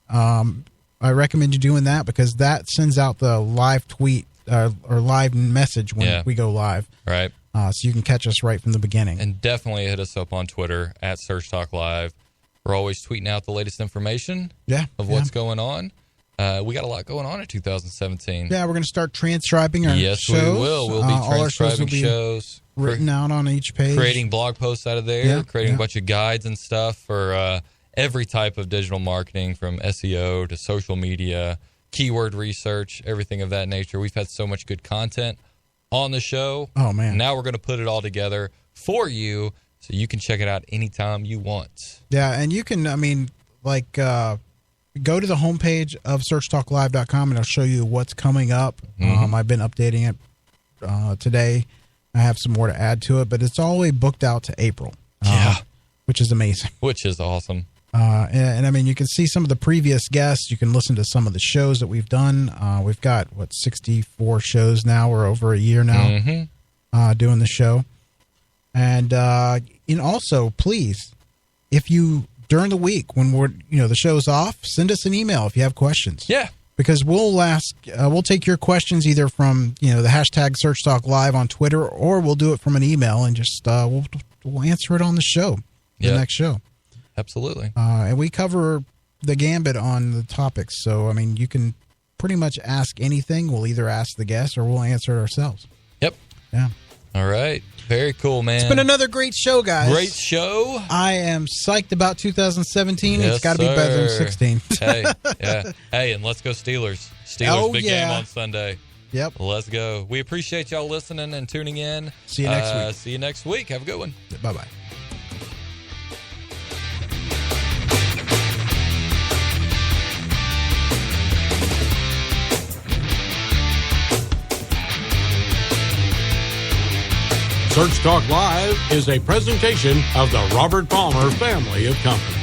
B: I recommend you doing that because that sends out the live tweet or live message when we go live.
C: Right.
B: So you can catch us right from the beginning.
C: And definitely hit us up on Twitter at Search Talk Live. We're always tweeting out the latest information of what's going on. We got a lot going on in 2017.
B: Yeah, we're going to start transcribing our shows.
C: Yes, we will. We'll be transcribing shows.
B: Written out on each page.
C: Creating blog posts out of there. Creating a bunch of guides and stuff for every type of digital marketing, from SEO to social media, keyword research, everything of that nature. We've had so much good content on the show.
B: Oh, man.
C: Now we're going to put it all together for you so you can check it out anytime you want.
B: Yeah, and you can, go to the homepage of searchtalklive.com and it'll show you what's coming up. I've been updating it today. I have some more to add to it, but it's all the way booked out to April. Which is amazing.
C: Which is awesome.
B: And you can see some of the previous guests. You can listen to some of the shows that we've done. We've got, 64 shows now. We're over a year now doing the show. And also, please, if you, during the week when we're, the show's off, send us an email if you have questions.
C: Yeah.
B: Because we'll take your questions either from, the hashtag Search Talk Live on Twitter, or we'll do it from an email and just, we'll answer it on the show, the next show.
C: Absolutely.
B: And we cover the gambit on the topics. So, you can pretty much ask anything. We'll either ask the guest or we'll answer it ourselves.
C: Yep.
B: Yeah.
C: All right. Very cool, man.
B: It's been another great show, guys.
C: Great show.
B: I am psyched about 2017. It's got to be better than 16.
C: Hey, and let's go Steelers. Steelers big game on Sunday.
B: Yep.
C: Let's go. We appreciate y'all listening and tuning in.
B: See you next week.
C: See you next week. Have a good one.
B: Bye-bye.
A: Search Talk Live is a presentation of the Robert Palmer family of companies.